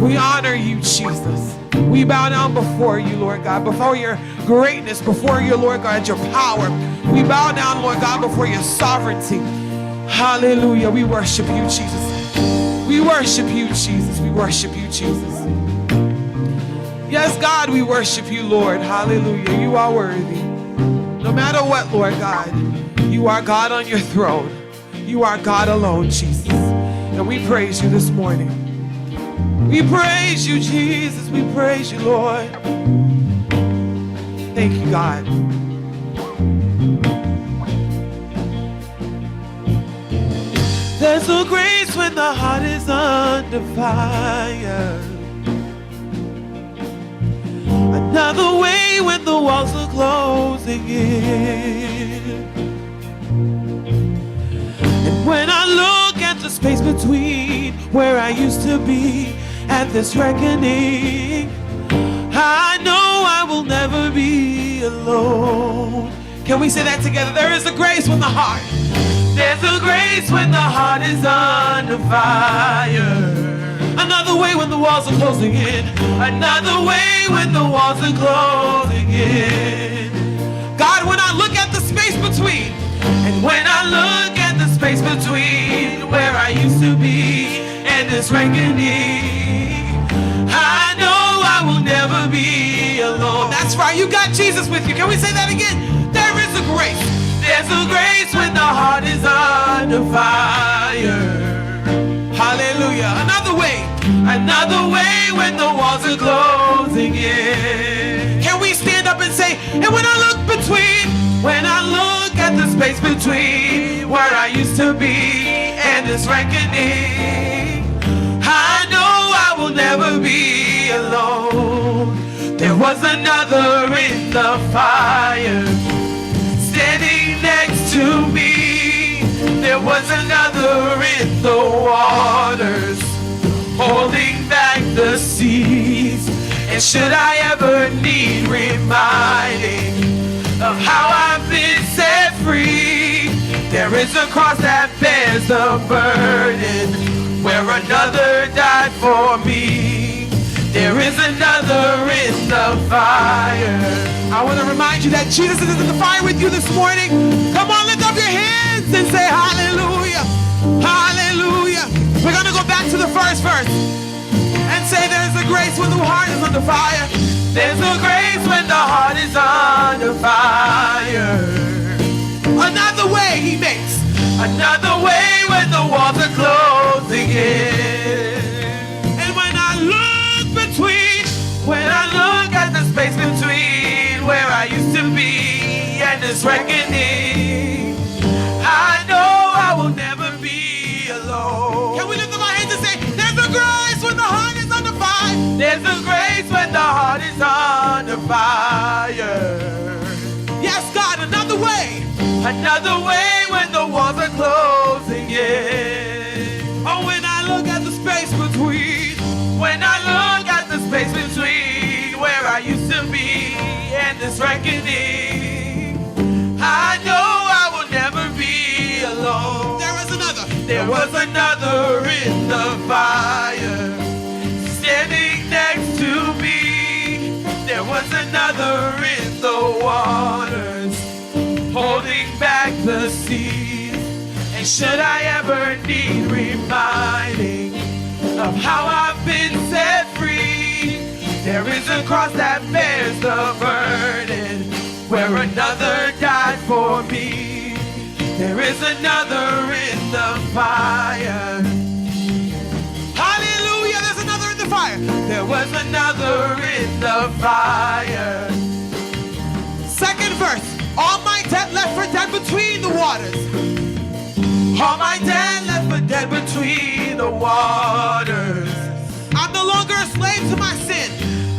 We honor you, Jesus. We bow down before you, Lord God, before your greatness, before your, Lord God, your power. We bow down, Lord God, before your sovereignty. Hallelujah. We worship you, Jesus. We worship you, Jesus. We worship you, Jesus. Yes, God, we worship you, Lord. Hallelujah. You are worthy. No matter what, Lord God, you are God on your throne. You are God alone, Jesus. And we praise you this morning. We praise you, Jesus. We praise you, Lord. Thank you, God. There's a grace when the heart is under fire. Another way when the walls are closing in. And when I look at the space between where I used to be and this reckoning, I know I will never be alone. Can we say that together? There is a grace when the heart. There's a grace when the heart is under fire. Another way when the walls are closing in. Another way when the walls are closing in. God, when I look at the space between, and when I look at the space between where I used to be and this reckoning, I know I will never be alone. That's right, you got Jesus with you. Can we say that again? There is a grace. There's a grace when the heart is under fire. Hallelujah. Another way when the walls are closing in. Can we stand up and say, and when I look at the space between where I used to be and this reckoning, I know I will never be alone. There was another in the fire standing next to me. There was another in the waters holding back the seas. And should I ever need reminding of how I've been set free, there is a cross that bears the burden where another died for me. There is another in the fire. I want to remind you that Jesus is in the fire with you this morning. Come on, lift up your hands and say hallelujah. Hallelujah. We're going to go back to the first verse and say there's a grace when the heart is under fire. There's a grace when the heart is under fire. Another way he makes. Another way when the walls are closing in. And when I look at the space between where I used to be and this reckoning, I know I will never be alone. Can we lift up our hands and say, there's a grace when the heart is under fire. There's a grace when the heart is under fire. Yes, God, another way. Another way when the walls are closing in. Oh, when I look at the space between. When I look at the space between where I used to be and this reckoning, I know I will never be alone. There was another in the fire standing next to me. There was another in the waters holding back the seas. And should I ever need reminding of how I've been set free, there is a cross that bears the burden where another died for me. There is another in the fire. Hallelujah, there's another in the fire. There was another in the fire. Second verse. All my dead left for dead between the waters. All my dead left for dead between the waters. I'm no longer a slave to my sin.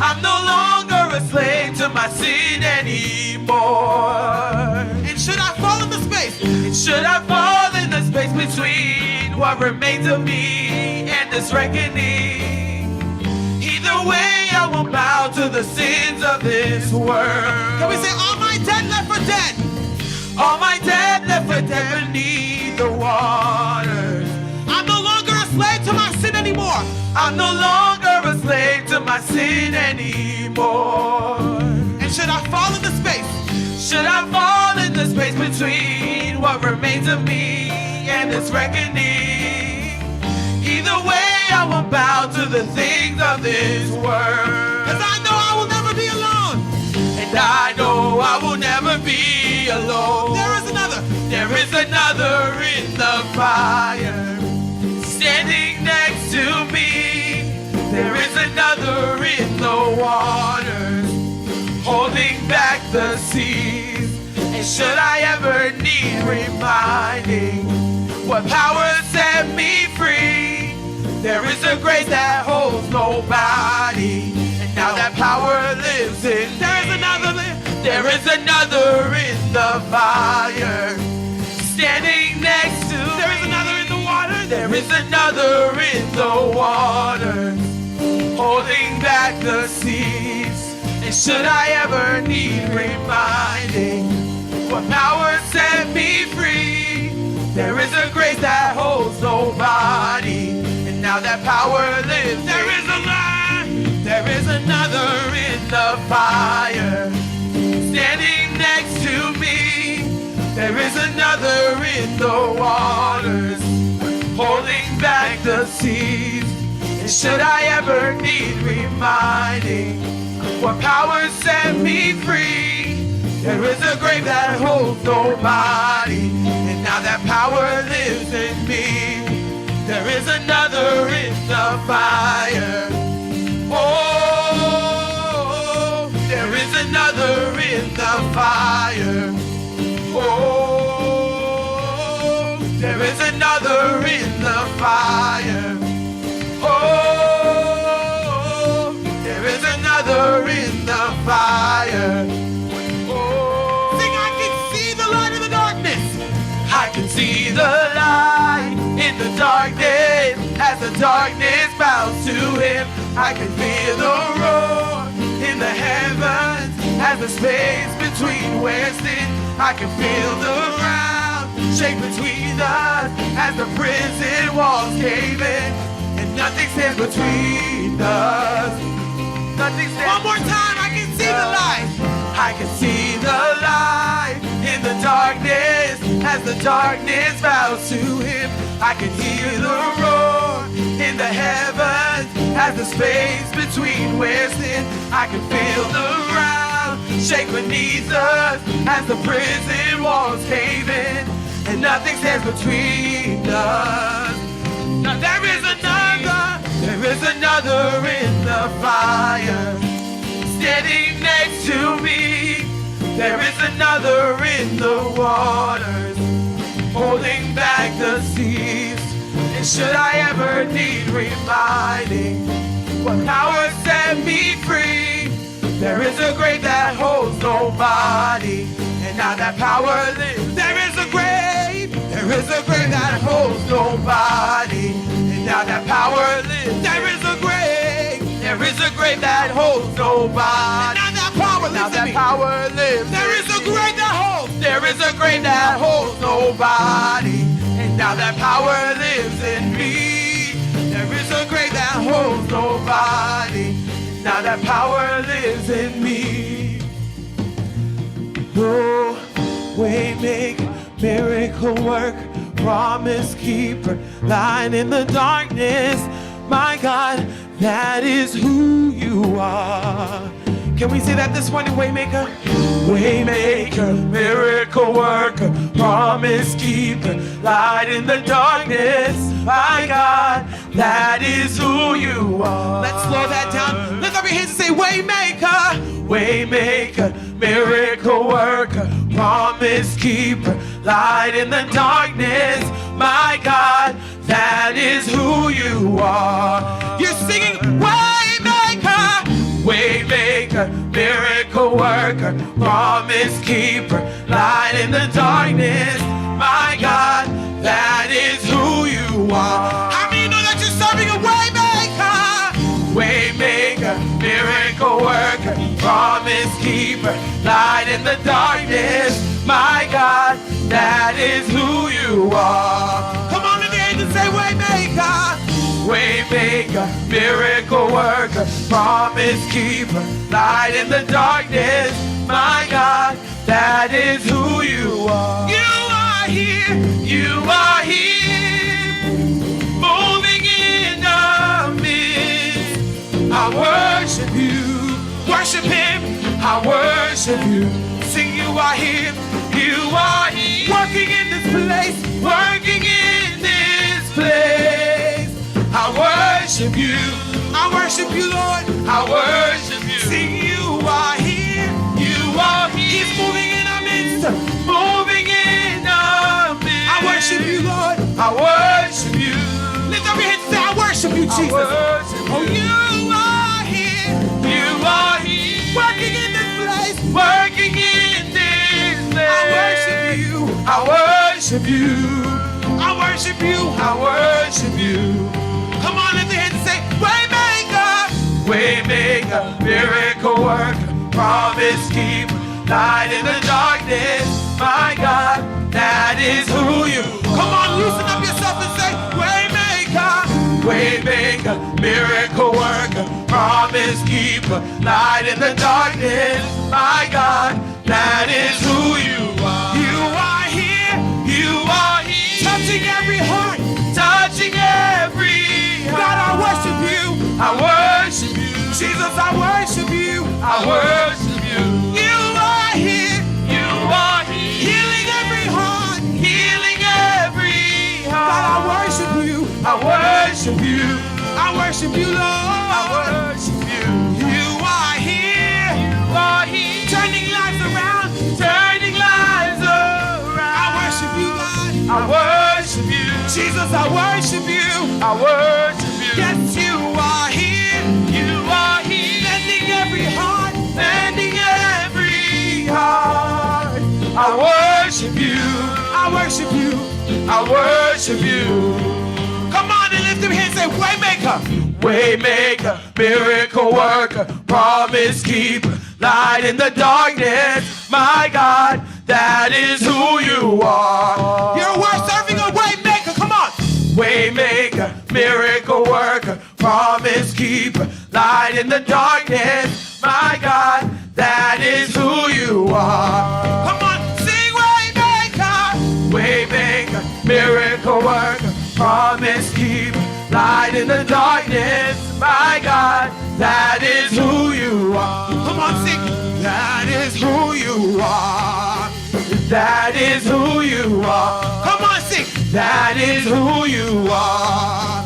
I'm no longer a slave to my sin anymore. And should I fall in the space? And should I fall in the space between what remains of me and this reckoning? Either way, I will bow to the sins of this world. Can we say, all my dead left for dead? All my dead left for dead beneath the waters. I'm no longer a slave to my sin anymore. I'm no longer a slave to my sin anymore. And should I fall into space? Should I fall in the space between what remains of me and this reckoning? Either way, I won't bow to the things of this world. 'Cause I know I will never be alone. And I know I will never be alone. There is another in the fire, standing next to me. There is another in the waters, holding back the seas. And should I ever need reminding what power set me free, there is a grace that holds nobody, and now that power lives in me. There is another in the fire, standing next to me. There is another in the water. There is another in the water, holding back the seas. And should I ever need reminding what power set me free, there is a grace that holds nobody, and now that power lives. There is a line. There is another in the fire, standing next to me. There is another in the waters, holding back the seas. And should I ever need reminding what power set me free, there is a grave that holds nobody, and now that power lives in me. There is another in the fire. Oh, there is another in the fire. Oh, there is another in the fire. Oh, there is another in the fire. Oh, Sing, I can see the light in the darkness. I can see the light in the darkness. As the darkness bows to him, I can feel the roar in the heavens. As the space between west and I can feel the ground shake between us. As the prison walls cave in, and nothing stands between us. Nothing stands. One more time, I can see the light. I can see the light in the darkness. As the darkness bows to him, I can hear the roar in the heavens. As the space between west and I can feel the ground shake beneath us. As the prison walls cave in, and nothing stands between us. Now there is another in the fire, standing next to me. There is another in the waters, holding back the seas. And should I ever need reminding what power set me free, there is a grave that holds nobody, and now that power lives. There is a grave that holds nobody, and now that power lives. There is a grave that holds nobody, And now that power lives in me. power lives. There is a grave that holds. There is a grave that holds nobody, and now that power lives in me. There is a grave that holds nobody, now that power lives in me. Oh, way make, miracle work, promise keeper, light in the darkness. My God, that is who you are. Can we say that this morning, Waymaker? Waymaker, miracle worker, promise keeper, light in the darkness. My God, that is who you are. Let's slow that down. Lift up your hands and say, Waymaker. Waymaker, miracle worker, promise keeper, light in the darkness. My God, that is who you are. You're singing, Waymaker. Waymaker, miracle worker, promise keeper, light in the darkness. My God, that is who you are. How many know that you're serving a Waymaker? Waymaker, miracle worker, promise keeper, light in the darkness. My God, that is who you are. Come on, lift your hands and say, Waymaker. Waymaker. Waymaker, miracle worker, promise keeper, light in the darkness. My God, that is who you are. You are here. You are here, moving in our midst. I worship you. Worship him. I worship you. Sing, you are here. You are here, Working in this place. working in this place. I worship you. I worship you, Lord. I worship you. Sing, you are here. You are here, He's moving in our midst. moving in our midst. I worship you, Lord. I worship you. Lift up your hands and say, I worship you, I Jesus. worship Oh, you. you are here. You are here, Working in this place. working in this place. I worship you. I worship you. I worship you. I worship you. Come on, lift your hands and say, Waymaker. Waymaker, miracle worker, promise keeper, light in the darkness. My God, that is who you are. Come on, loosen up yourself and say, Waymaker. Waymaker, miracle worker, promise keeper, light in the darkness. My God, that is who you are. You are here. You are here, Touching every heart. touching every heart. God, I worship you. I worship you. Jesus, I worship you. I worship you. You are here. You are here, Healing every heart. healing every heart. God, I worship you. I worship you. I worship you, I Lord. worship you. You are here. You are here, Turning lives around. turning lives around. I worship you, God. I worship you. Jesus, I worship you. I worship you. Yes, you are here. You are here, Mending every heart. mending every heart. I worship you. I worship you. I worship you. Come on and lift your hands and say, Waymaker. Waymaker, miracle worker, promise keeper, light in the darkness. My God, that is who you are. You're worth serving a Waymaker. Come on. Waymaker, miracle worker, promise keeper, light in the darkness. My God, that is who you are. Come on. Sing Waymaker. Waymaker, miracle worker, promise keeper, light in the darkness. My God, that is who you are. Come on, sing. That is who you are. That is who you are. Come on, sing. That is who you are.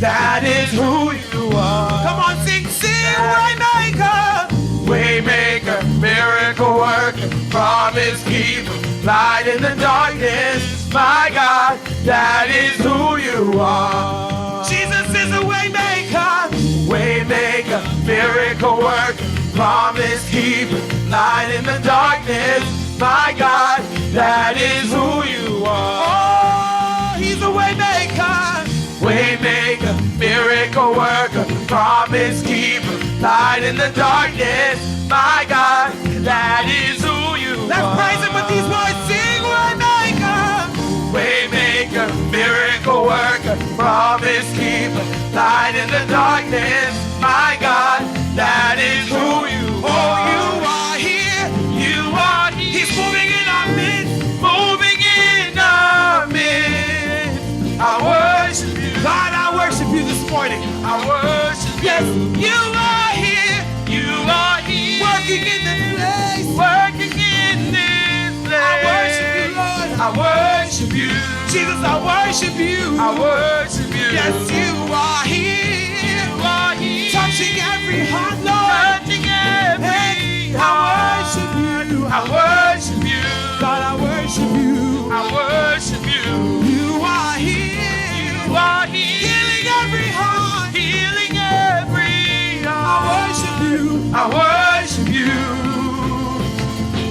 That is who you are. Come on, sing. Sing Waymaker. Waymaker, miracle worker, promise keeper, light in the darkness. My God, that is who you are. Jesus is a Waymaker. Waymaker, miracle worker, promise keeper, light in the darkness. My God, that is who you are. Oh, he's a Waymaker. Waymaker, miracle worker, promise keeper, light in the darkness. My God, that is who you Let's are. praise him with these words. Sing Waymaker. Waymaker, miracle worker, promise keeper, light in the darkness. My God, that is who you Oh, are. you are here. You are here, He's moving in our midst. moving in our midst. I worship you. God, I worship you this morning. I worship Yes, you. you are here. You are here, Working in this place. working in this place. I worship you, Lord. I worship you. Jesus, I worship you. I worship you. Yes, you are here. You are here, Touching every heart, Lord. touching every Hey, I heart. worship you. I worship you. God, I worship you. I worship you. You are here. You are here, Healing every heart. healing every I heart. worship you. I worship you.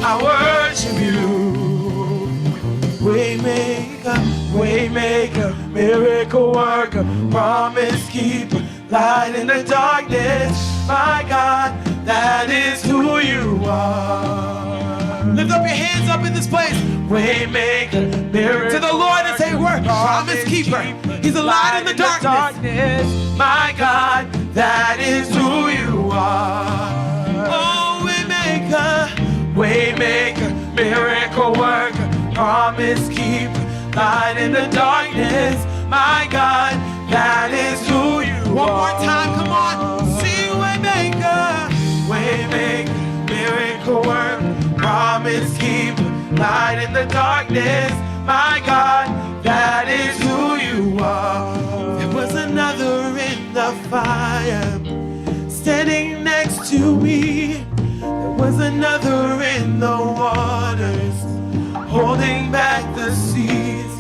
I worship you. Waymaker, waymaker, miracle worker, promise keeper, light in the darkness. My God, that is who you are. Lift up your hands up in this place Waymaker, miracle to the Lord and say, word. Promise keeper. He's a light in the darkness. My God, that is who you are. Oh, waymaker, miracle worker, promise keeper, light in the darkness. My God, that is who you are. One more time, come on. Sing waymaker, miracle worker, promise keeper, light in the darkness. My God, that is who you are. There was another in the fire, standing next to me. There was another in the waters, holding back the seas.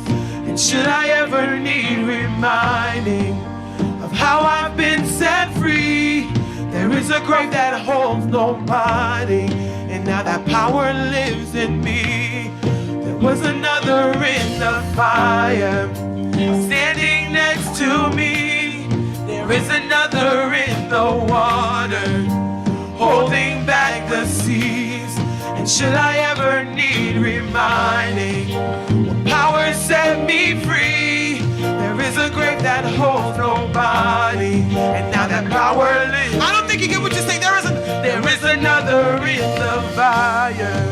And should I ever need reminding of how I've been set free, there is a grave that holds nobody, and now that power lives in me. There was another in the fire, standing next to me. There is another in the water, holding back the seas. And should I ever need reminding, what power set me free? There is a grave that holds nobody, and now that power lives. I don't think you get what you're saying. There is another in the fire,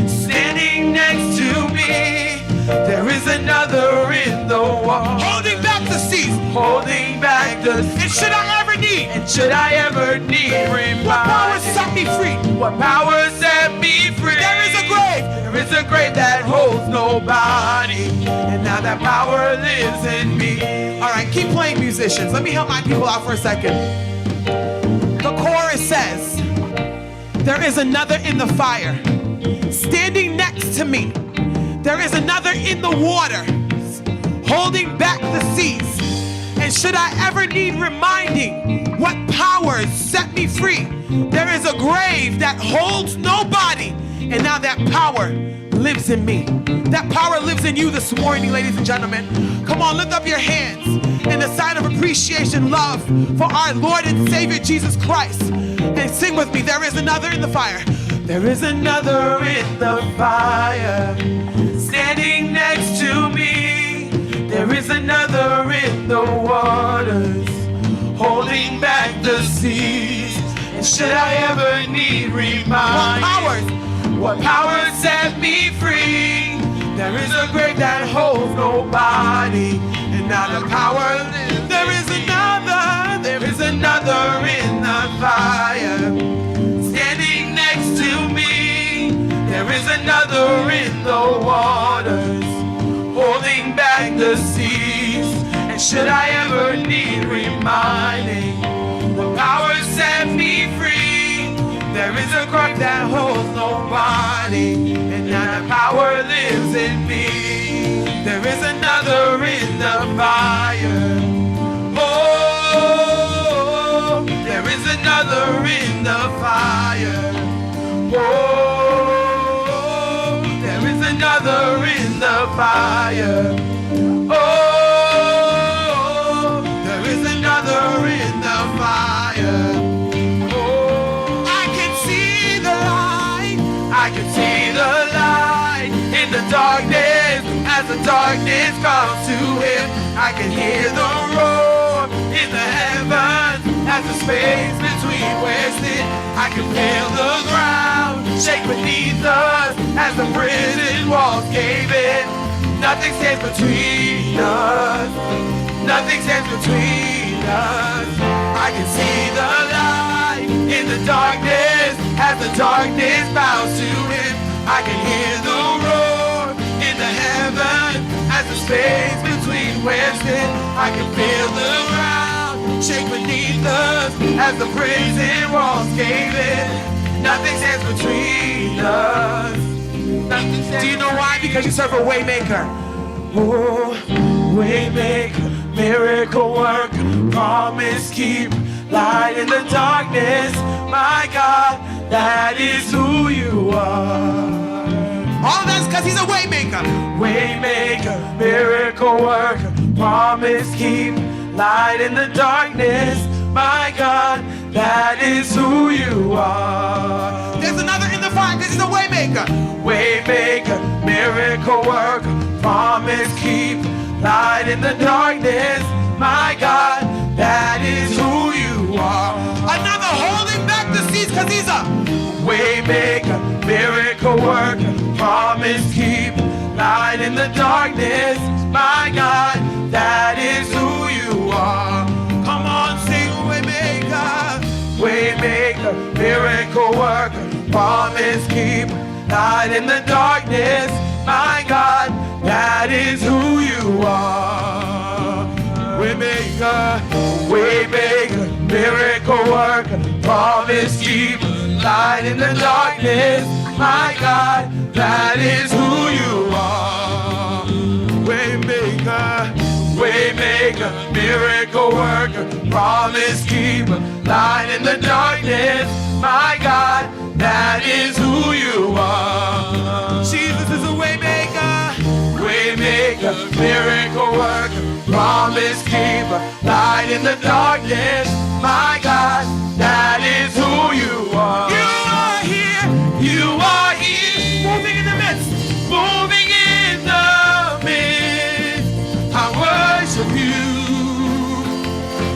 standing next to me. There is another in the water, holding back the seas, holding back the seas. And should I ever need reminding, what power set me free? What power set me free? There is a grave that holds nobody, and now that power lives in me. All right, keep playing, musicians. Let me help my people out for a second. The chorus says, there is another in the fire, standing next to me. There is another in the water, holding back the seas. And should I ever need reminding, what powers set me free? There is a grave that holds nobody, and now that power lives in me. That power lives in you this morning, ladies and gentlemen. Come on, lift up your hands in a sign of appreciation, love for our Lord and Savior Jesus Christ, and sing with me, there is another in the fire. There is another in the fire, standing next to me. There is another in the waters, holding back the seas. And should I ever need reminding, what powers set me free? There is a grave that holds nobody, and now the power lives. There is another in the fire, standing next to me. There is another in the waters, holding back the seas. And should I ever need reminding, the power set me free? There is a grave that holds nobody, and now the power lives in me. There is another in the fire. Oh, there is another in the fire. Oh, there is another in the fire. Oh, there is another in the fire. Oh, I can see the light. I can see the light in the darkness. As the darkness comes to him, I can hear the roar in the heavens. As the space between we're sitting, I can feel the ground shake beneath us. As the prison walls cave in, nothing stands between us. Nothing stands between us. I can see the light in the darkness. As the darkness bows to him, I can hear the roar in the heaven. As the space between we're sitting, I can feel the ground shake beneath us. As the prison walls cave in, nothing stands between us. Do you know why? Because you serve a waymaker. Oh, waymaker, miracle worker, promise keep, light in the darkness. My God, that is who you are. All of that's because he's a waymaker. Waymaker, miracle worker, promise keep, light in the darkness. My God, that is who you are. There's another in the fire because he's a waymaker. Waymaker, miracle worker, promise keep, light in the darkness. My God, that is who you are. Another holding back the seas because he's a Waymaker, miracle worker, promise keep, light in the darkness. My God, that is who you are. Come on, sing Waymaker. Waymaker, miracle worker, promise keep, light in the darkness. My God, that is who you are. Waymaker, Waymaker, miracle worker, promise keep, light in the darkness. My God, that is who you are. Waymaker, Waymaker, miracle worker, promise keeper, light in the darkness. My God, that is who you are. Jesus is a waymaker. Waymaker, miracle worker, promise keeper, light in the darkness. My God, that is who you are. You are here, You are here, moving in the midst. moving in the midst. I worship you.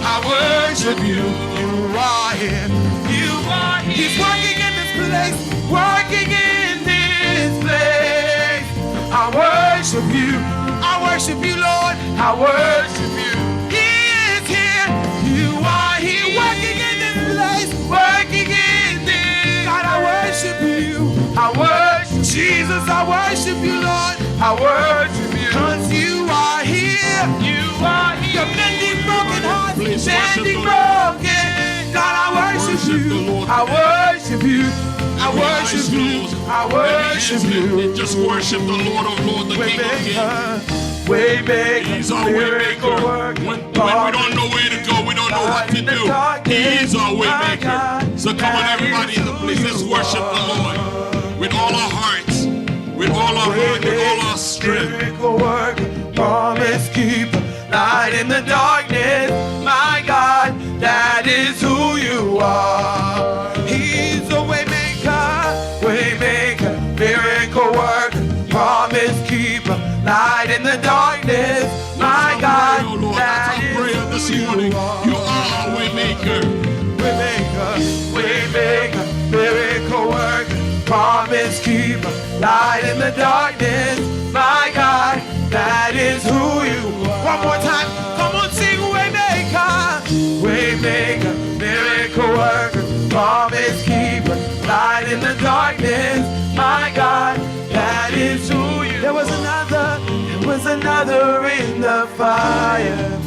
I worship you. You are here. You are here. He's working in this place. Working in this place. I worship you. I worship you, Lord. I worship you. He is here. You are here, working in this place. Working in this. God, I worship you. I worship Jesus, I worship you, Lord. I worship you. Cause you are here. You are here. You're mending broken hearts. Please worship Standing the Lord. broken. God, I worship Worship the you. Lord. I worship you. I worship you. I worship you. Just worship the Lord of Lords, the King of Kings. Waymaker, Waymaker, He's our miracle waymaker. worker, When we don't know where to go, we don't know what to do. He is our waymaker. So come on, everybody in the place, let's worship the Lord with all our hearts, with all our heart, with all our strength. Miracle worker, promise keeper, light in the darkness. My God, that is who you are. he's a waymaker. Waymaker, miracle worker, promise keeper, light in the darkness. My God, Oh Lord, that that's our prayer this is who morning. you are. You are our waymaker. Waymaker, Waymaker, miracle worker, promise keeper, light in the darkness. My God, that is who you are. one more time. Come on, sing Waymaker. Waymaker, miracle worker, promise keeper, light in the darkness. My God, that is who you are. There was another in the fire,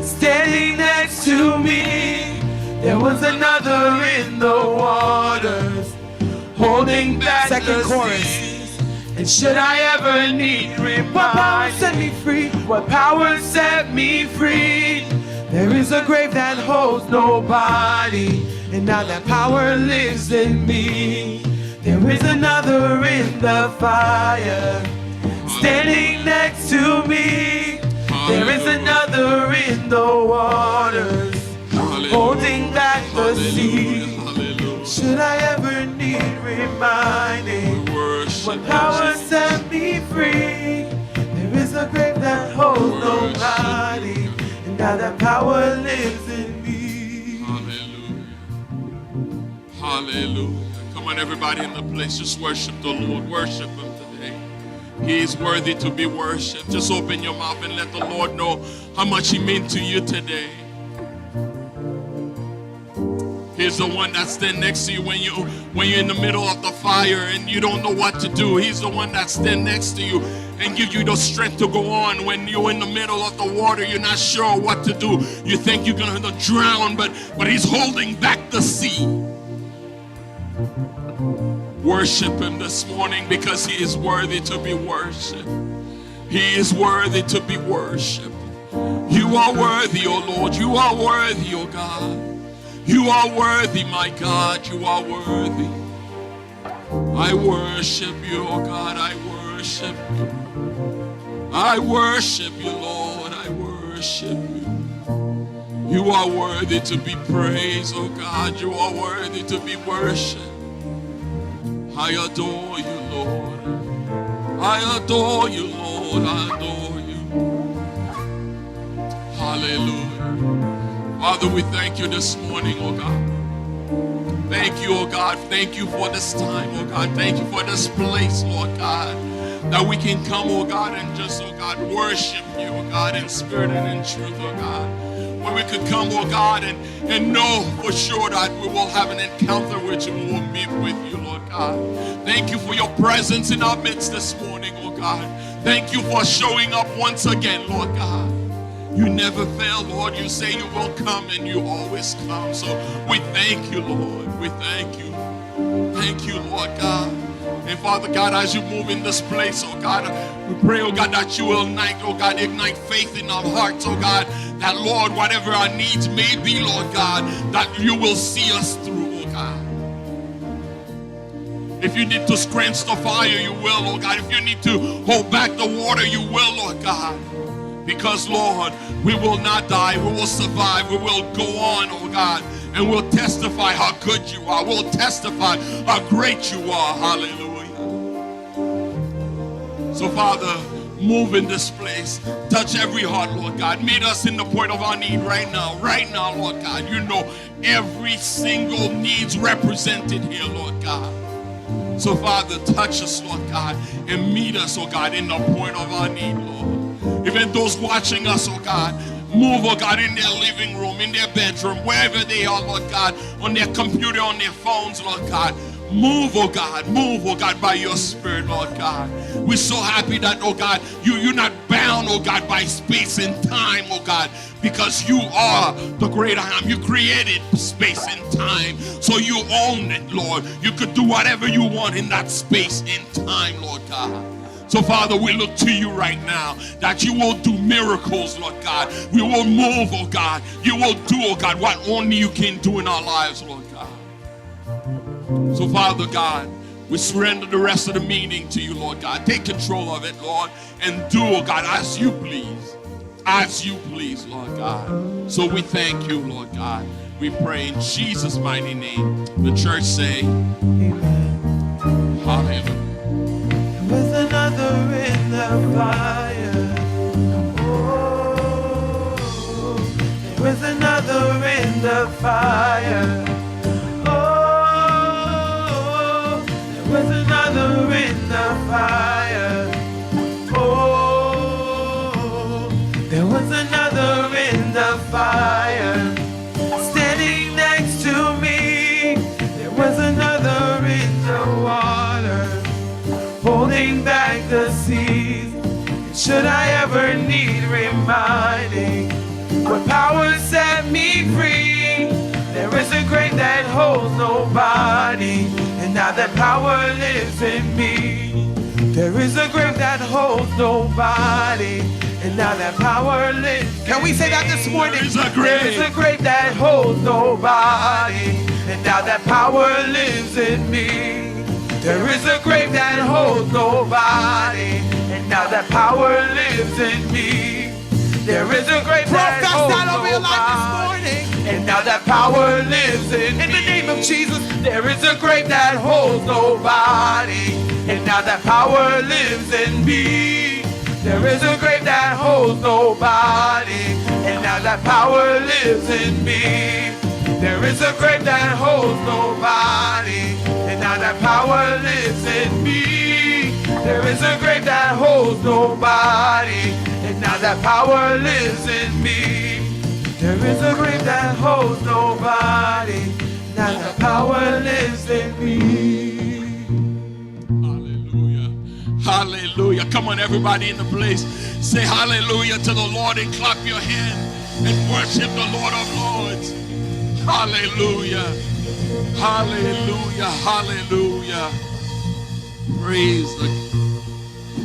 standing next to me. There was another in the waters, holding back Second the chorus. seas. And should I ever need What power remind, set me free? what power set me free? There is a grave that holds nobody, and now that power lives in me. There is another in the fire, standing next to me. There is another in the waters, holding back the sea. Hallelujah. Should I ever need reminding, We worship what you, power Jesus. set me free? There is a grave that holds nobody, and now that power lives in me. Hallelujah. Hallelujah. Come on, everybody in the place, just worship the Lord. Worship Him today. He is worthy to be worshipped. Just open your mouth and let the Lord know how much He meant to you today. He's the one that stands next to you when you're in the middle of the fire and you don't know what to do. He's the one that stands next to you and gives you the strength to go on when you're in the middle of the water. You're not sure what to do. You think you're going to drown, but He's holding back the sea. Worship Him this morning because He is worthy to be worshipped. He is worthy to be worshipped. You are worthy, O Lord. You are worthy, O God. You are worthy, my God. You are worthy. I worship you, O God. I worship you. I worship you, Lord. I worship you. You are worthy to be praised, O God. You are worthy to be worshipped. I adore you, Lord. I adore you, Lord. I adore you. Hallelujah. Father, we thank you this morning, oh God. Thank you, oh God. Thank you for this time, oh God. Thank you for this place, Lord God, that we can come, oh God, and just, oh God, worship you, oh God, in spirit and in truth, oh God. Where we could come, oh God, and know for sure that we will have an encounter with you and we will meet with you, Lord God. Thank you for your presence in our midst this morning, oh God. Thank you for showing up once again, Lord God. You never fail, Lord. You say you will come and you always come. So we thank you, Lord. We thank you. Thank you, Lord God. And Father God, as you move in this place, oh God, we pray, oh God, that you will ignite faith in our hearts, oh God, that Lord, whatever our needs may be, Lord God, that you will see us through, oh God. If you need to quench the fire, you will, oh God. If you need to hold back the water, you will, Lord God. Because, Lord, we will not die. We will survive. We will go on, oh God. And we'll testify how good you are. We'll testify how great you are. Hallelujah. So, Father, move in this place. Touch every heart, Lord God. Meet us in the point of our need right now. Right now, Lord God. You know every single needs represented here, Lord God. So, Father, touch us, Lord God, and meet us, oh God, in the point of our need, Lord. Even those watching us, oh God, move, oh God, in their living room, in their bedroom, wherever they are, Lord God, on their computer, on their phones, Lord God. Move, oh God, by your Spirit, Lord God. We're so happy that, oh God, you're not bound, oh God, by space and time, oh God, because you are the great I am. You created space and time, so you own it, Lord. You could do whatever you want in that space and time, Lord God. So, Father, we look to you right now that you will do miracles, Lord God. We will move, oh God. You will do, oh God, what only you can do in our lives, Lord God. So, Father God, we surrender the rest of the meeting to you, Lord God. Take control of it, Lord, and do, oh God, as you please. As you please, Lord God. So we thank you, Lord God. We pray in Jesus' mighty name. The church say, Amen. Hallelujah. There's another in the fire. Oh, there was another in the fire. Oh, there was another in the fire. Oh, there was another in the fire. Standing next to me, there was another in the water. Holding back the seas, should I ever need reminding, what power set me free? There is a grave that holds nobody, and now that power lives in me. There is a grave that holds nobody, and now that power lives in me. Can we say that this morning? There is a grave that holds nobody, and now that power lives in me. There is a grave that holds nobody, and now that power lives in me. There is a grave that holds nobody, and now that power lives in me. In the name of Jesus, there is a grave that holds nobody, and now that power lives in me. There is a grave that holds nobody, and now that power lives in me. There is a grave that holds nobody, and now that power lives in me. There is a grave that holds nobody, and now that power lives in me. There is a grave that holds nobody, now that power lives in me. Hallelujah. Hallelujah. Come on, everybody in the place. Say hallelujah to the Lord and clap your hand and worship the Lord of Lords. Hallelujah. Hallelujah. Hallelujah. Praise the Lord.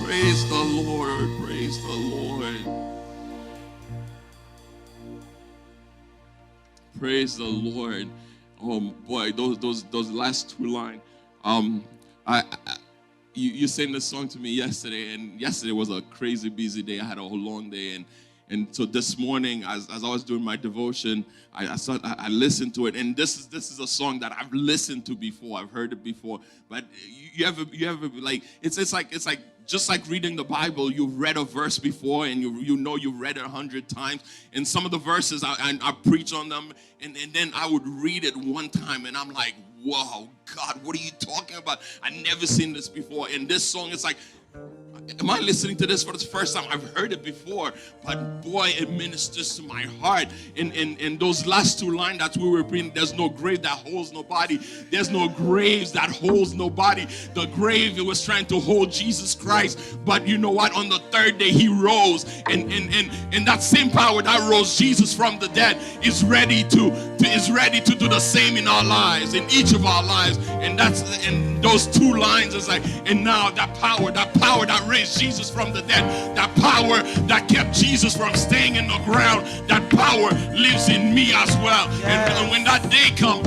Praise the Lord. Praise the Lord. Oh boy, those last two lines. You sang this song to me yesterday, and yesterday was a crazy busy day. I had a whole long day, and so this morning, as I was doing my devotion, I listened to it, and this is a song that I've listened to before. I've heard it before, but you ever like it's like just like reading the Bible, you've read a verse before and you know you've read it 100 times. And some of the verses, I preach on them, and then I would read it one time and I'm like, whoa, God, what are you talking about? I never seen this before. And this song is like, am I listening to this for the first time? I've heard it before, but boy, it ministers to my heart. In those last two lines that we were reading, there's no grave that holds nobody. There's no graves that holds nobody. The grave, it was trying to hold Jesus Christ, but you know what? On the third day, he rose, and that same power that rose Jesus from the dead is ready to do the same in our lives, in each of our lives. And that's in those two lines is like, and now that power that raised Jesus from the dead, that power that kept Jesus from staying in the ground, that power lives in me as well. And when that day come,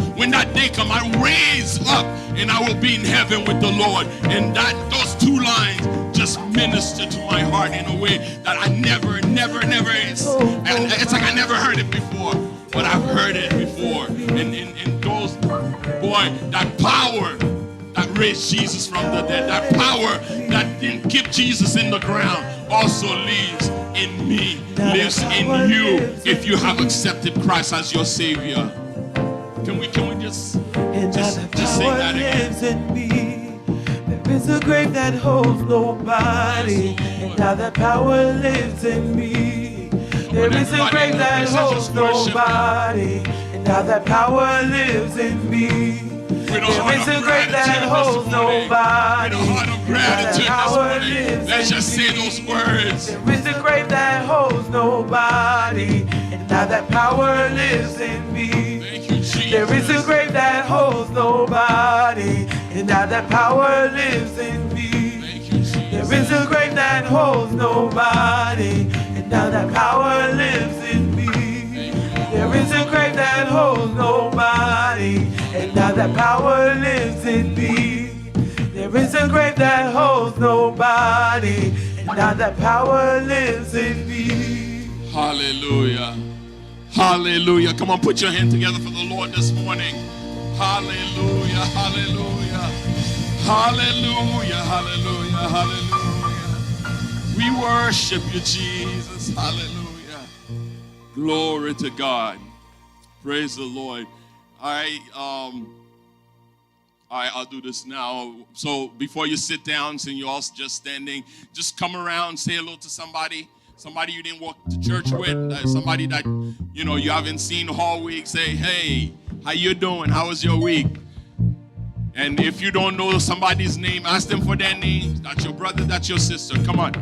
I raise up and I will be in heaven with the Lord. And those two lines just minister to my heart in a way that I never, and it's like I never heard it before, but I've heard it before. And those, boy, that power that raised Jesus from the dead, that power that didn't keep Jesus in the ground, also lives in me, lives in you, if you have accepted Christ as your Savior. Can we just sing that again? Lives in me. There is a grave that holds nobody, and now that power lives in me. There is a grave that holds nobody, and now that power lives in me. There is a grave that holds nobody. Let's just say those words. There is a grave that holds nobody, and now that power lives in me. Thank you, Jesus. There is a grave that holds nobody, and now that power lives in me. Thank you, Jesus. There is a grave that holds nobody, and now that power lives in me. There is a grave that holds nobody, and now that power lives in me. There is a grave that holds nobody, and now that power lives in me. Hallelujah. Hallelujah. Come on, put your hand together for the Lord this morning. Hallelujah. Hallelujah. Hallelujah. Hallelujah. Hallelujah. We worship you, Jesus. Hallelujah. Glory to God. Praise the Lord. All right, I'll do this now. So before you sit down, since you're all just standing, just come around, say hello to somebody you didn't walk to church with, somebody that you haven't seen all week. Say, hey, how you doing? How was your week? And if you don't know somebody's name, ask them for their name. That's your brother, that's your sister. Come on.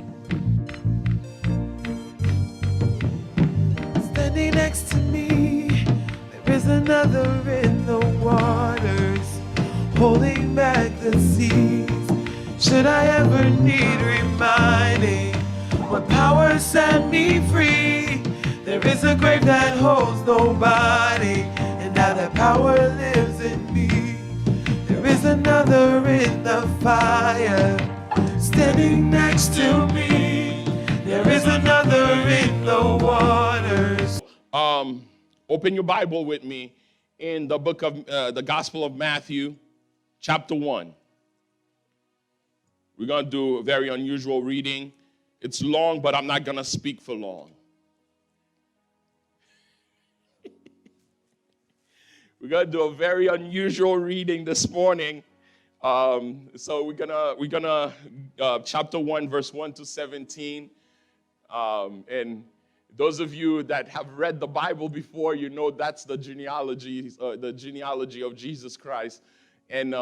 Standing next to me, there is another in the waters, holding back the seas. Should I ever need reminding what power set me free? There is a grave that holds nobody, and now that power lives in me. There is another in the fire, standing next to me. There is another in the waters. Open your Bible with me in the book of the Gospel of Matthew, chapter 1. We're going to do a very unusual reading. It's long, but I'm not going to speak for long. We're going to do a very unusual reading this morning. So we're gonna chapter 1, verse 1 to 17. And those of you that have read the Bible before, you know that's the genealogy of Jesus Christ. And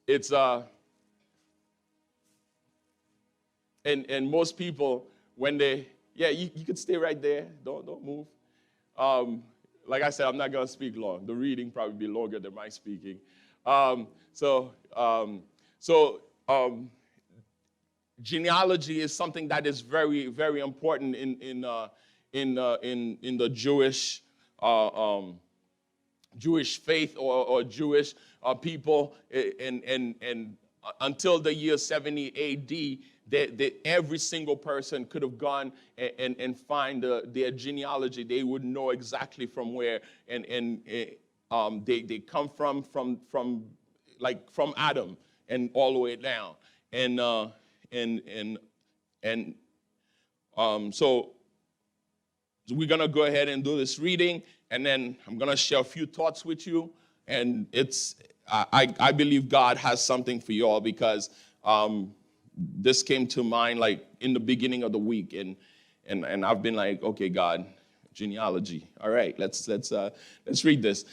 it's and most people, when they, you could stay right there. Don't move. Like I said, I'm not going to speak long. The reading probably be longer than my speaking. Genealogy is something that is very, very important in the Jewish faith or Jewish people, and until the year 70 A.D., every single person could have gone and find their genealogy. They would know exactly from where they come from Adam and all the way down. And So we're going to go ahead and do this reading, and then I'm going to share a few thoughts with you. And I believe God has something for you all, because this came to mind like in the beginning of the week, and I've been like, okay, God, genealogy. All right, let's read this.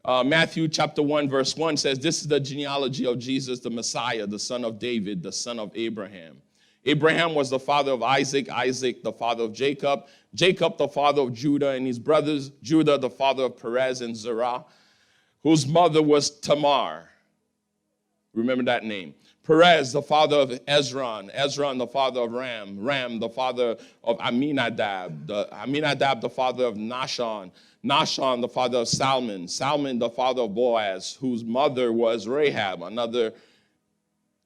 Matthew chapter 1, verse 1 says, this is the genealogy of Jesus, the Messiah, the son of David, the son of Abraham. Abraham was the father of Isaac, Isaac the father of Jacob, Jacob the father of Judah and his brothers, Judah the father of Perez and Zerah, whose mother was Tamar. Remember that name. Perez the father of Ezron, Ezron the father of Ram, Ram the father of Aminadab, Aminadab the father of Nahshon, Nahshon the father of Salmon, Salmon the father of Boaz, whose mother was Rahab, another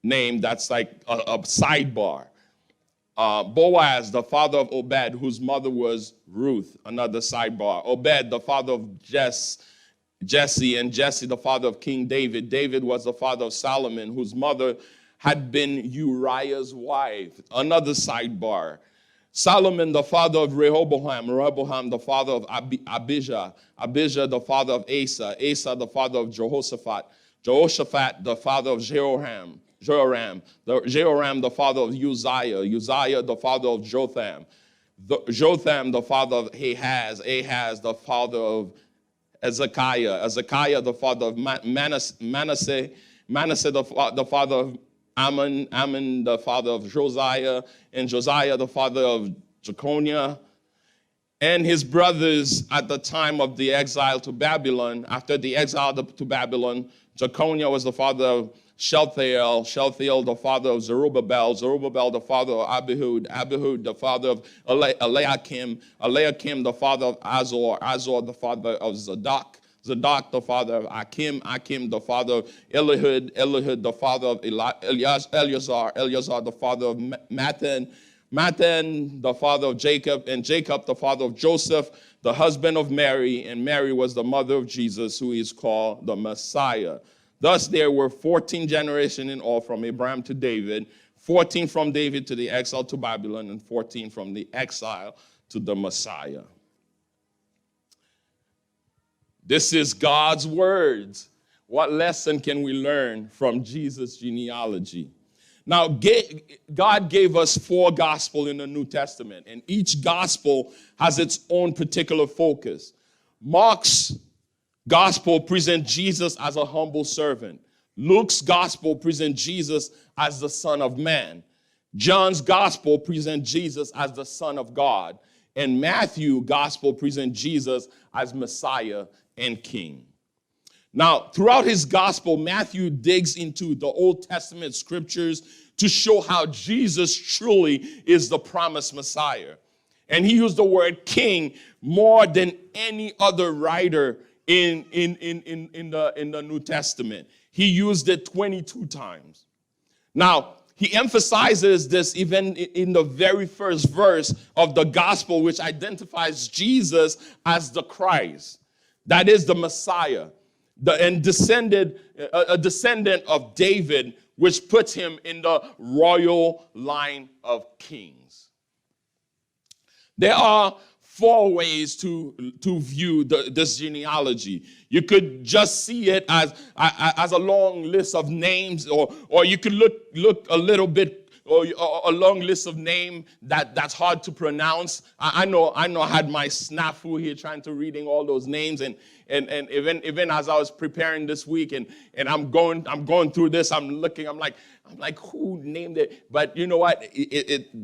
name that's like a sidebar. Boaz, the father of Obed, whose mother was Ruth, another sidebar. Obed, the father of Jesse, and Jesse, the father of King David. David was the father of Solomon, whose mother had been Uriah's wife, another sidebar. Solomon, the father of Rehoboam, Rehoboam, the father of Abijah, Abijah, the father of Asa, Asa, the father of Jehoshaphat, Jehoshaphat, the father of Jehoram, Jehoram, the father of Uzziah, Uzziah, the father of Jotham, Jotham, the father of Ahaz, Ahaz, the father of Hezekiah, Hezekiah, the father of Manasseh, Manasseh, the father of Ammon, Ammon, the father of Josiah, and Josiah, the father of Jeconiah, and his brothers at the time of the exile to Babylon. After the exile to Babylon, Jeconiah was the father of Shealtiel, Shealtiel the father of Zerubbabel, Zerubbabel the father of Abihud, Abihud the father of Eliakim, Eliakim the father of Azor, Azor the father of Zadok, Zadok the father of Akim, Akim the father of Elihud, Elihud the father of Eleazar, Eleazar the father of Mathan, Mathan the father of Jacob, and Jacob the father of Joseph, the husband of Mary, and Mary was the mother of Jesus, who is called the Messiah. Thus there were 14 generations in all from Abraham to David, 14 from David to the exile to Babylon, and 14 from the exile to the Messiah. This is God's words. What lesson can we learn from Jesus' genealogy? Now, God gave us 4 gospels in the New Testament, and each gospel has its own particular focus. Mark's gospel presents Jesus as a humble servant. Luke's gospel presents Jesus as the Son of Man. John's gospel presents Jesus as the Son of God. And Matthew's gospel presents Jesus as Messiah and King. Now, throughout his gospel, Matthew digs into the Old Testament scriptures to show how Jesus truly is the promised Messiah. And he used the word king more than any other writer in the New Testament. He used it 22 times. Now, he emphasizes this even in the very first verse of the gospel, which identifies Jesus as the Christ. That is the Messiah, a descendant of David, which puts him in the royal line of kings. There are 4 ways to view this genealogy. You could just see it as a long list of names, or you could look a little bit, or a long list of names that's hard to pronounce. I know I had my snafu here trying to reading all those names, and even as I was preparing this week, and I'm going through this, I'm like, who named it? But you know what?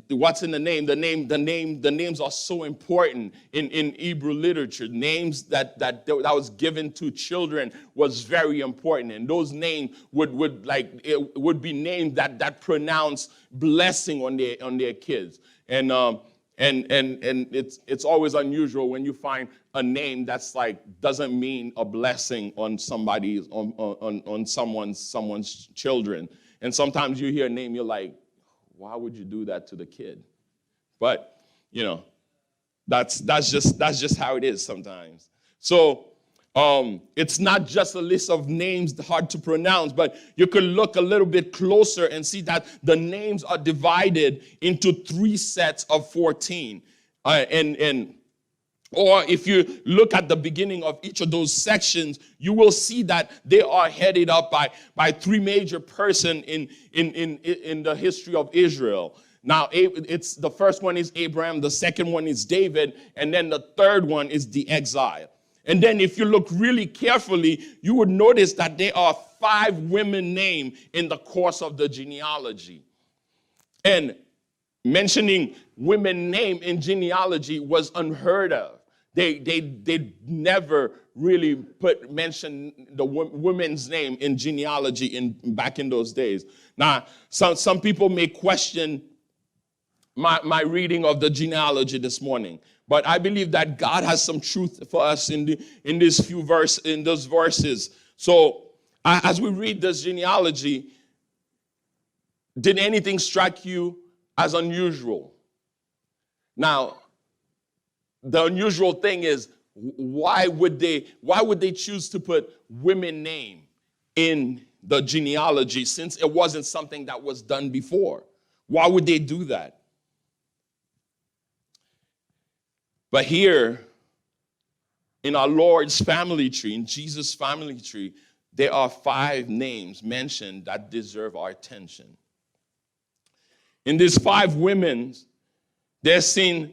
What's in the name? The names are so important in Hebrew literature. Names that was given to children was very important, and those names would be names that pronounce blessing on their kids. And it's always unusual when you find a name that's doesn't mean a blessing on somebody's on someone's children. And sometimes you hear a name, you're like, why would you do that to the kid? But that's just how it is sometimes. So It's not just a list of names hard to pronounce, but you could look a little bit closer and see that the names are divided into 3 sets of 14. Or if you look at the beginning of each of those sections, you will see that they are headed up by 3 major persons in the history of Israel. Now, it's the first one is Abraham, the second one is David, and then the third one is the exile. And then if you look really carefully, you would notice that there are 5 women named in the course of the genealogy. And mentioning women named in genealogy was unheard of. They never really mention the women's name in genealogy back in those days. Now, some people may question my reading of the genealogy this morning, but I believe that God has some truth for us in those verses. So as we read this genealogy, did anything strike you as unusual? Now, the unusual thing is, why would they choose to put women name in the genealogy since it wasn't something that was done before? Why would they do that? But here, in our Lord's family tree, in Jesus' family tree, there are 5 names mentioned that deserve our attention. In these 5 women, you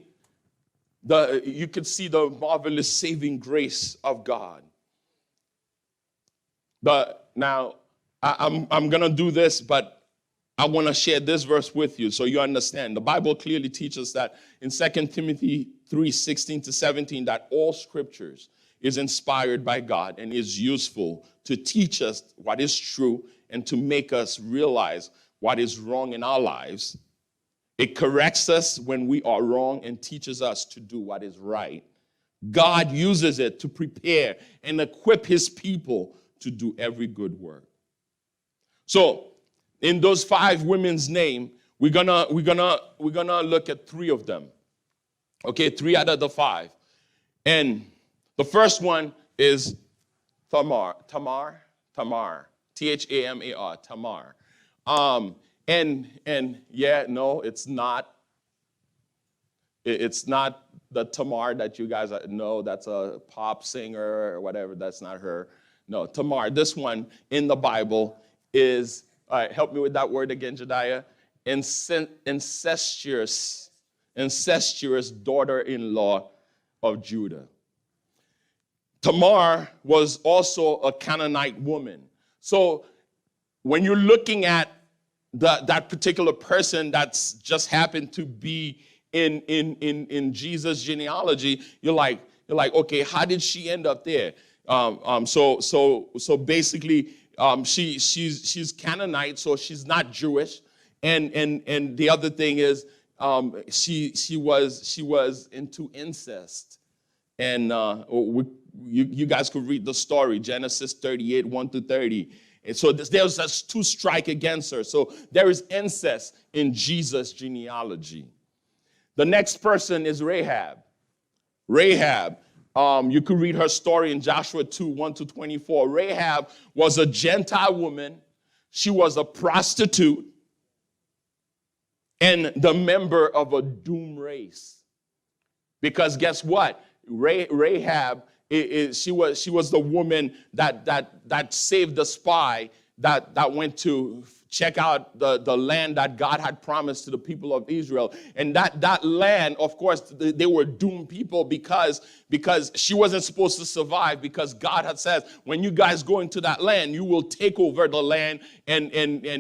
could see the marvelous saving grace of God. But now, I'm going to do this, but I want to share this verse with you so you understand. The Bible clearly teaches that in 2 Timothy 3:16-17, that all scriptures is inspired by God and is useful to teach us what is true and to make us realize what is wrong in our lives. It corrects us when we are wrong and teaches us to do what is right. God uses it to prepare and equip his people to do every good work. So, in those 5 women's name, we're gonna look at 3 of them. Okay, 3 out of the 5. And the first one is Tamar, T-H-A-M-A-R, Tamar. And yeah, no, it's not the Tamar that you guys know, that's a pop singer or whatever, that's not her. No, Tamar, this one in the Bible is, all right, help me with that word again, Jediah. Incestuous daughter-in-law of Judah. Tamar was also a Canaanite woman. So when you're looking at that particular person that's just happened to be in Jesus' genealogy, you're like, okay, how did she end up there? So basically, she's Canaanite, so she's not Jewish, and the other thing is, she was into incest, and you guys could read the story, Genesis 38, 1-30. And so there's a 2 strike against her. So there is incest in Jesus' genealogy. The next person is Rahab. Rahab, you could read her story in Joshua 2, 1-24. Rahab was a Gentile woman. She was a prostitute and the member of a doomed race. Because guess what? Rahab, she was the woman that saved the spy that went to check out the land that God had promised to the people of Israel. And that land, of course, they were doomed people because she wasn't supposed to survive, because God had said, when you guys go into that land, you will take over the land and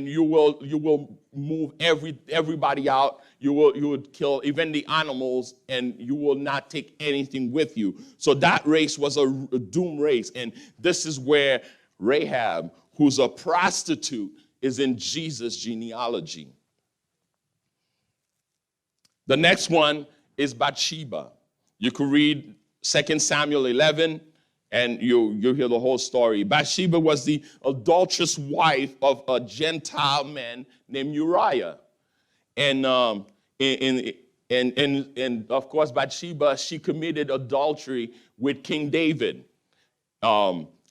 you will move everybody out. You would kill even the animals, and you will not take anything with you. So that race was a doomed race. And this is where Rahab, who's a prostitute, is in Jesus' genealogy. The next one is Bathsheba. You could read 2 Samuel 11, and you'll hear the whole story. Bathsheba was the adulterous wife of a Gentile man named Uriah. And of course, Bathsheba, she committed adultery with King David.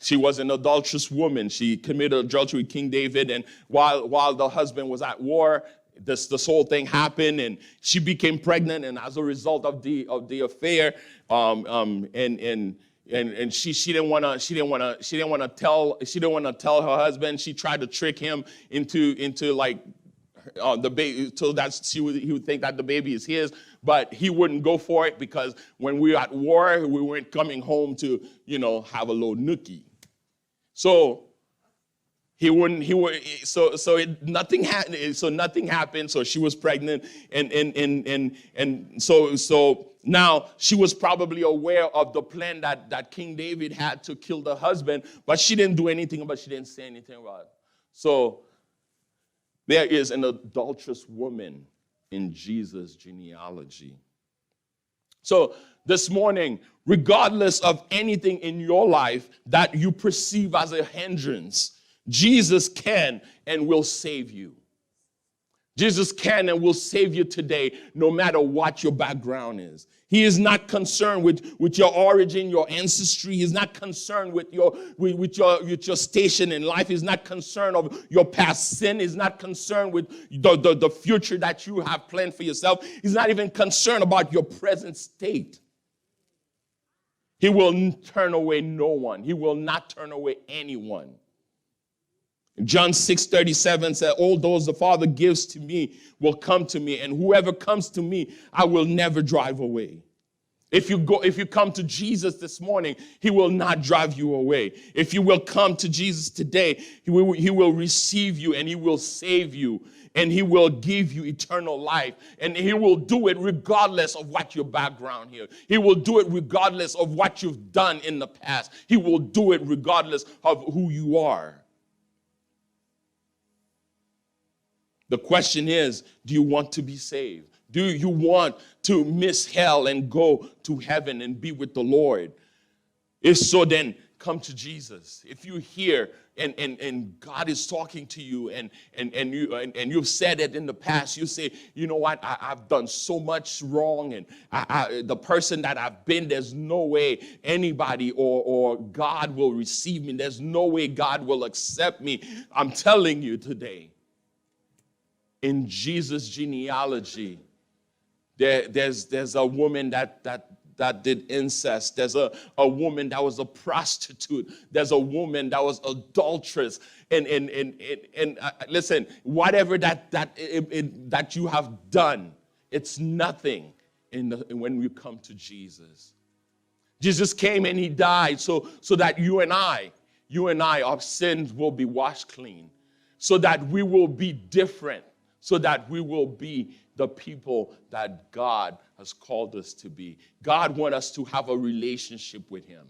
She was an adulterous woman. She committed adultery with King David, and while the husband was at war, this whole thing happened, and she became pregnant, and as a result of the affair, and she didn't want to tell her husband. She tried to trick him into like the baby, so that he would think that the baby is his, but he wouldn't go for it because when we were at war, we weren't coming home to have a little nookie. So nothing happened. So she was pregnant, and so now she was probably aware of the plan that King David had to kill the husband, but she didn't do anything about it. She didn't say anything about it. So there is an adulterous woman in Jesus' genealogy. So this morning, regardless of anything in your life that you perceive as a hindrance, Jesus can and will save you. Jesus can and will save you today, no matter what your background is. He is not concerned with your origin, your ancestry. He's not concerned with your station in life. He's not concerned of your past sin. He's not concerned with the future that you have planned for yourself. He's not even concerned about your present state. He will turn away no one. He will not turn away anyone. John 6:37 said, all those the Father gives to me will come to me, and whoever comes to me, I will never drive away. If you come to Jesus this morning, he will not drive you away. If you will come to Jesus today, he will receive you, and he will save you, and he will give you eternal life. And he will do it regardless of what your background here. He will do it regardless of what you've done in the past. He will do it regardless of who you are. The question is, do you want to be saved? Do you want to miss hell and go to heaven and be with the Lord? If so, then come to Jesus. If you hear and God is talking to you and you've said it in the past, you say, you know what, I've done so much wrong, and the person that I've been, there's no way anybody or God will receive me. There's no way God will accept me. I'm telling you today, in Jesus' genealogy, there's a woman that did incest. There's a woman that was a prostitute. There's a woman that was adulterous. And listen, whatever that you have done, it's nothing when you come to Jesus. Jesus came and he died so that you and I, our sins will be washed clean, so that we will be different, so that we will be the people that God has called us to be. God wants us to have a relationship with him.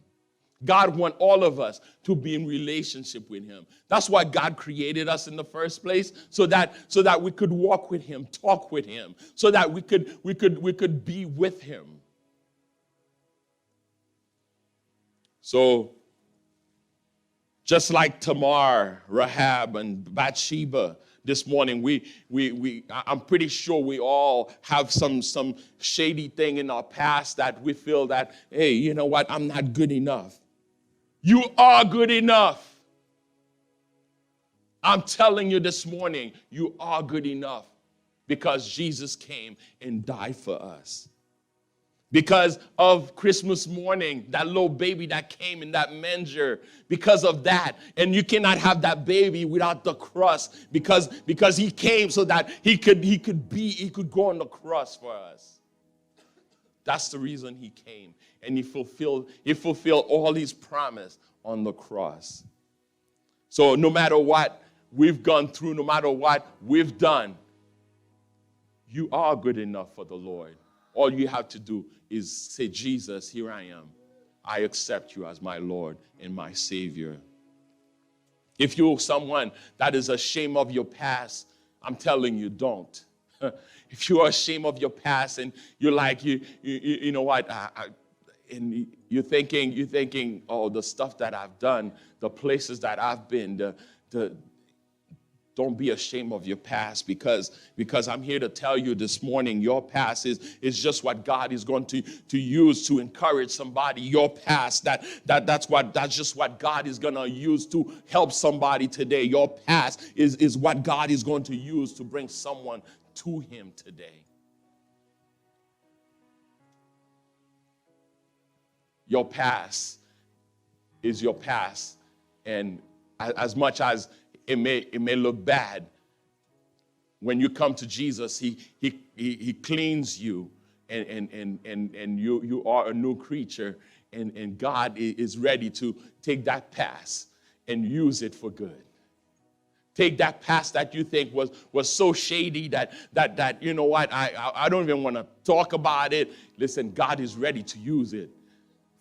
God wants all of us to be in relationship with him. That's why God created us in the first place, so that we could walk with him, talk with him, so that we could be with him. So just like Tamar, Rahab, and Bathsheba, this morning, I'm pretty sure we all have some shady thing in our past that we feel that, hey, you know what, I'm not good enough. You are good enough. I'm telling you this morning, you are good enough, because Jesus came and died for us. Because of Christmas morning, that little baby that came in that manger, because of that. And you cannot have that baby without the cross, because he came so that he could go on the cross for us. That's the reason he came. And he fulfilled all his promise on the cross. So no matter what we've gone through, no matter what we've done, you are good enough for the Lord. All you have to do is say, Jesus, here I am. I accept you as my Lord and my Savior. If you're someone that is ashamed of your past, I'm telling you, don't. If you are ashamed of your past and you're like, you know what, and you're thinking, oh, the stuff that I've done, the places that I've been, Don't be ashamed of your past, because I'm here to tell you this morning, your past is just what God is going to use to encourage somebody. Your past, that's just what God is going to use to help somebody today. Your past is what God is going to use to bring someone to him today. Your past is your past, and as much as it may look bad, when you come to Jesus, he cleans you, and you are a new creature, and God is ready to take that past and use it for good. Take that past that you think was so shady that you know what, I don't even want to talk about it. Listen, God is ready to use it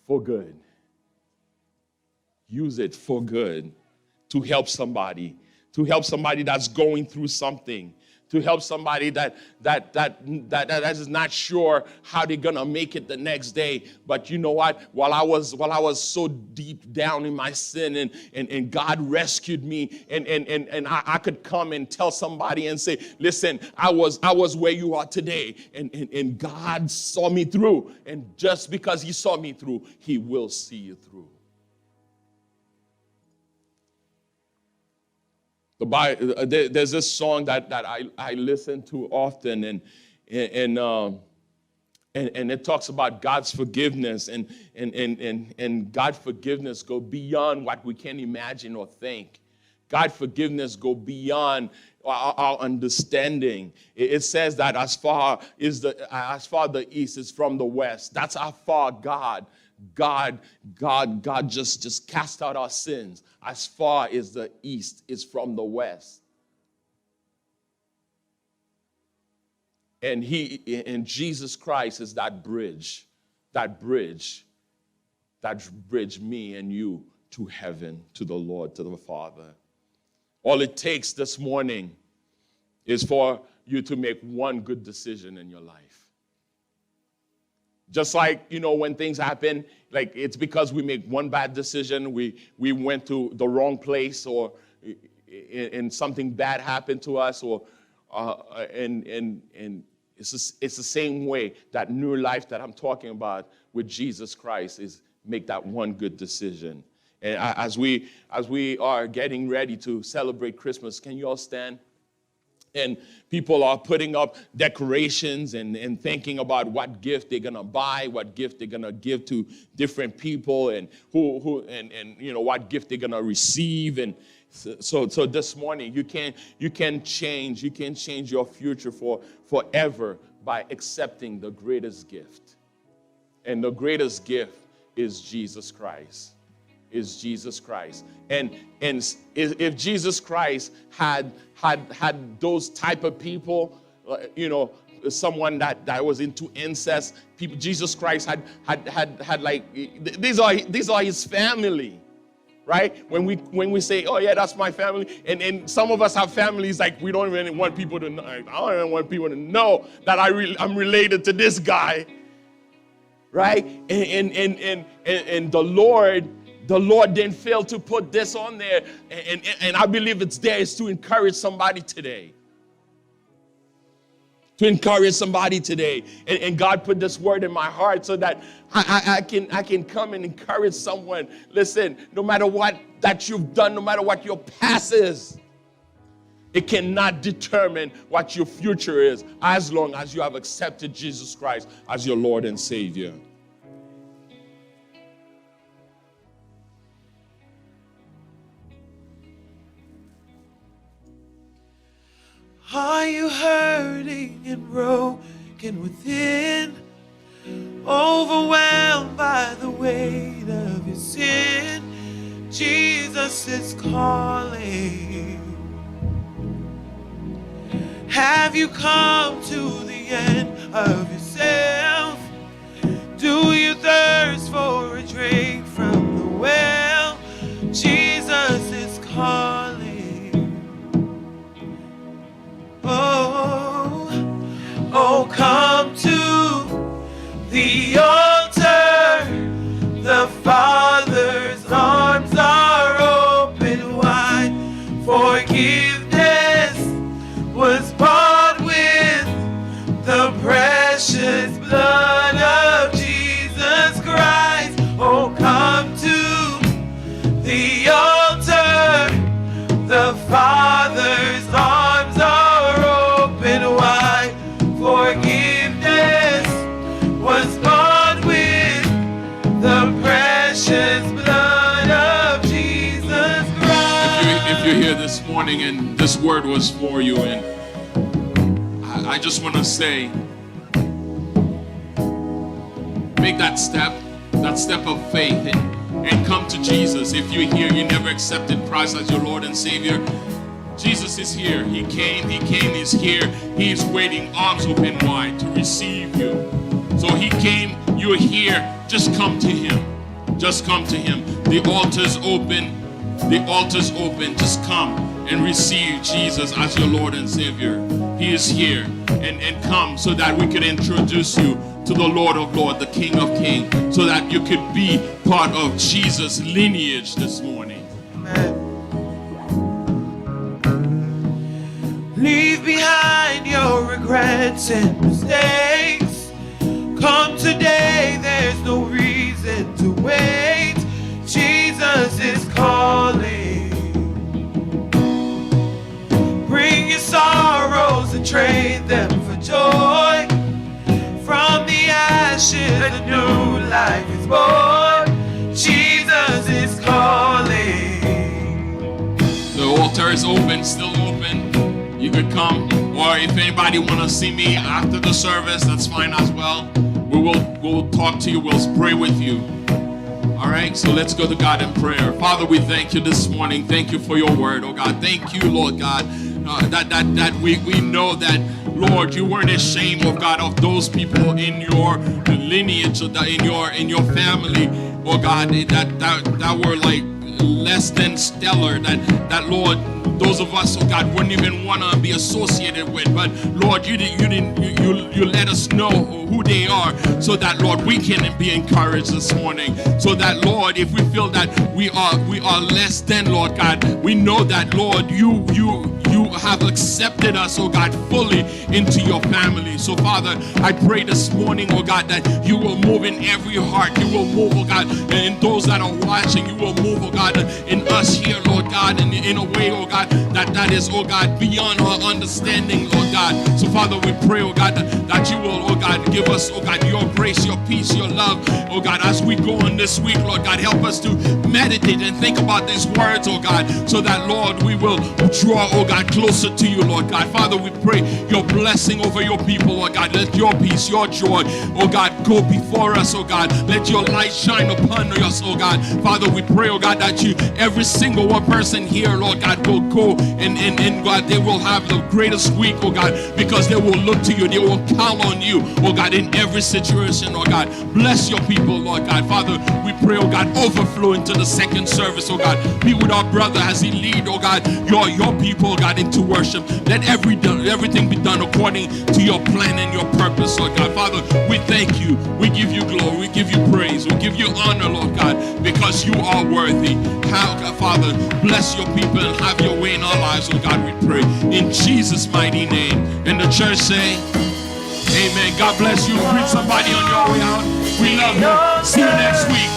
for good. Use it for good, to help somebody that's going through something, to help somebody that is not sure how they're gonna make it the next day. But you know what? While I was so deep down in my sin, and God rescued me, and I could come and tell somebody and say, listen, I was where you are today, and God saw me through, and just because he saw me through, he will see you through. There's this song that I listen to often, and it talks about God's forgiveness, and God's forgiveness go beyond what we can imagine or think. God's forgiveness go beyond our understanding. It says that as far the east is from the west, that's how far God just cast out our sins, as far as the east is from the west. And Jesus Christ is that bridge, me and you to heaven, to the Lord, to the Father. All it takes this morning is for you to make one good decision in your life. Just like, when things happen, like it's because we make one bad decision, we went to the wrong place, or and something bad happened to us, or and it's the same way that new life that I'm talking about with Jesus Christ is make that one good decision. And as we are getting ready to celebrate Christmas, can you all stand? And people are putting up decorations and thinking about what gift they're gonna buy, what gift they're gonna give to different people, and who what gift they're gonna receive. And so this morning you can change your future forever by accepting the greatest gift. And the greatest gift is Jesus Christ. And if Jesus Christ had those type of people, someone that was into incest, people, Jesus Christ had like, these are his family, right? When we say, oh yeah, that's my family, and some of us have families like we don't even want people to know. I don't even want people to know that I'm related to this guy, right? And the Lord didn't fail to put this on there, and I believe it's there is to encourage somebody today. To encourage somebody today. And God put this word in my heart so that I can come and encourage someone. Listen, no matter what that you've done, no matter what your past is, it cannot determine what your future is as long as you have accepted Jesus Christ as your Lord and Savior. Are you hurting and broken within? Overwhelmed by the weight of your sin? Jesus is calling. Have you come to the end of yourself? Do you thirst for a drink from the well? Jesus is calling. Oh, come to the altar. The Father's arms are open wide. Forgiveness you're here this morning and this word was for you, and I just want to say, make that step of faith and come to Jesus. If you're here, you never accepted Christ as your Lord and Savior, Jesus is here. He came, he's here. He's waiting, arms open wide to receive you. So he came, you're here. Just come to him. Just come to him. The altar's open. The altar's open. Just come and receive Jesus as your Lord and Savior. He is here. And come so that we could introduce you to the Lord of Lords, the King of Kings, so that you could be part of Jesus' lineage this morning. Amen. Leave behind your regrets and mistakes. Come today, there's no reason to wait. Jesus is calling. Bring your sorrows and trade them for joy. From the ashes, a new life is born. Jesus is calling. The altar is open, still open. You could come, or if anybody want to see me after the service, that's fine as well. We'll talk to you. We'll pray with you. All right, so let's go to God in prayer. Father, we thank you this morning. Thank you for your word, oh God. Thank you, Lord God, that we know that, Lord, you weren't ashamed, oh God, of those people in your lineage, in your family, oh God, that were like less than stellar, that Lord, those of us, oh God, wouldn't even want to be associated with. But Lord, you let us know who they are, so that, Lord, we can be encouraged this morning. So that, Lord, if we feel that we are less than, Lord God, we know that, Lord, you have accepted us, oh God, fully into your family. So Father, I pray this morning, oh God, that you will move in every heart. You will move, oh God, in those that are watching. You will move, oh God, in us here, Lord God, and in a way, oh God, that is, oh God, beyond our understanding, Lord God. So Father, we pray, oh God, that you will, oh God, give us, oh God, your grace, your peace, your love, oh God, as we go on this week, Lord God. Help us to meditate and think about these words, oh God, so that, Lord, we will draw, oh God, closer to you, Lord God. Father, we pray your blessing over your people, Lord God. Let your peace, your joy, oh God, go before us, oh God. Let your light shine upon us, oh God. Father, we pray, oh God, that every single one person here, Lord God, will go and God, they will have the greatest week, oh God, because they will look to you. They will count on you, oh God, in every situation, oh God. Bless your people, Lord God. Father, we pray, oh God, overflow into the second service, oh God. Be with our brother as he lead, oh God, your people, oh God, into worship. Let everything be done according to your plan and your purpose, Lord God. Father, we thank you. We give you glory. We give you praise. We give you honor, Lord God, because you are worthy. Father, bless your people and have your way in our lives, oh God, we pray. In Jesus' mighty name. And the church say, amen. God bless you. Greet somebody on your way out. We love you. See you next week.